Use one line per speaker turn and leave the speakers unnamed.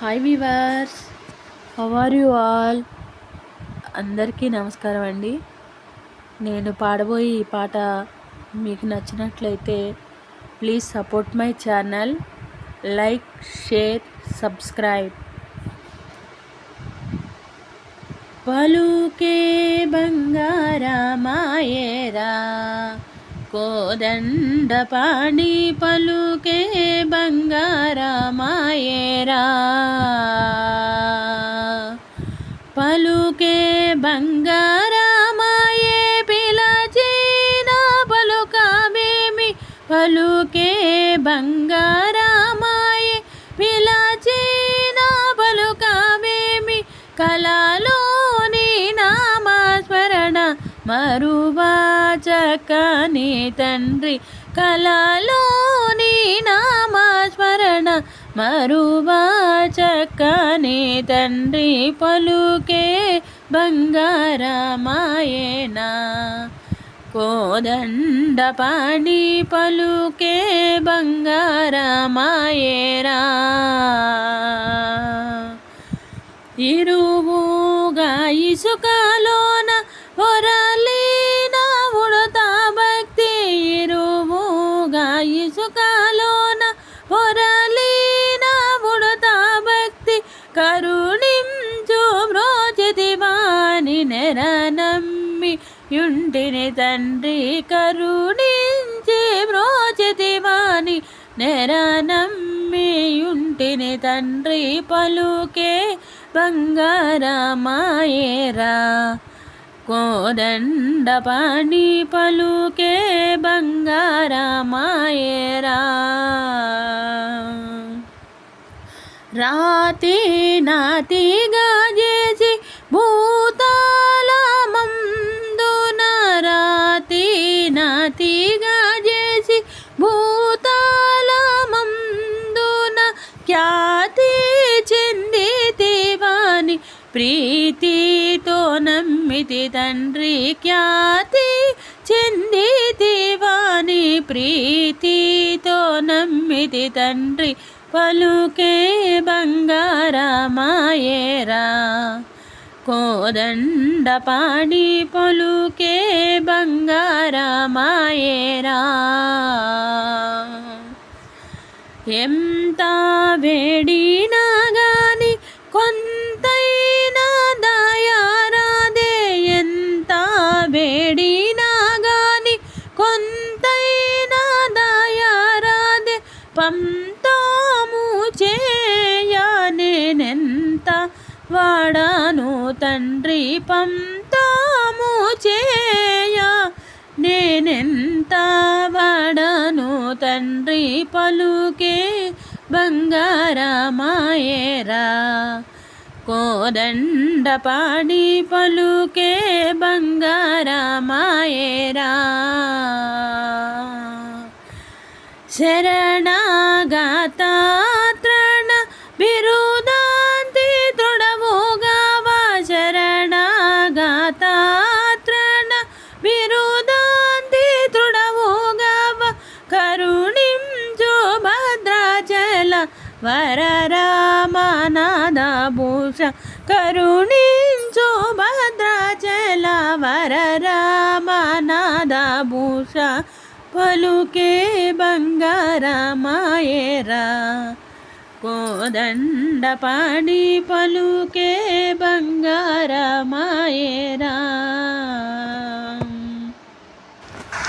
Hi viewers, how are you all? అందరికీ నమస్కారం అండి. నేను పాడబోయే ఈ పాట మీకు నచ్చినట్లయితే please support my channel, like, share, subscribe. పలుకే బంగారమాయేరా కోదండపాణి, పలుకే బంగారమాయేరా, పలుకే బంగారమాయే, పిలచిన పలుకమేమి, పలుకే బంగారమాయే, పిలచిన పలుకమేమి, కలలోని నామస్మరణ మరువా చక్కని తండ్రి, కలలోని నామస్మరణ మరువా చక్కని తండ్రి, పలుకే బంగారమాయేనా కోదండపాణి, పలుకే బంగారమాయేరా, ఇరువుగా ఇసుకలోన పొరలిన ఉడతా భక్తి, ఇరువుగా ఇసుకలోన పొరలిన ఉడతా భక్తి, కరుణించు బ్రోచితివాని నెరనమ్మి యుంటిని తండ్రి, కరుణించి బ్రోచితివాని నెరనమ్మి యుంటిని తండ్రి, పలుకే బంగారమాయేరా కోదండపాణి, పలుకే బంగారమాయేరా, రాతి నాతిగా చేసి భూతాళమందున, రాతి నాతిగా చేసి భూతాళమందున, ఖ్యాతి చెందితివాని ప్రీతితో నమ్మితి తండ్రి, ఖ్యాతి చెందితివాని ప్రీతితో నమ్మితి తండ్రి, పలుకే బంగారమాయేరా కోదండపాణి, పలుకే బంగారమాయేరా, ఎంత వేడినా గాని కొంతైనా దయారాదే, ఎంత వేడినా గాని కొంతైనా దయారాదే, పంతాము చేయా నేనెంత వాడాను తండ్రి, పంతాము చేయా నేనెంత వాడాను తండ్రి, పలుకే బంగారమాయేరా కోదండపాణి, పలుకే బంగారమాయేరా, శరణాగత త్రణ బిరుదాంతి తృణముగావా, శరణాగత త్రణ బిరుదాంతి తృణముగావా, కరుణించు భద్రాచల వరరామనాద భూష, కరుణించు భద్రాచల వరరామనాద భూష, పలుకే బంగారమాయేరా కోదండపాణి, పలుకే బంగారమాయేరా.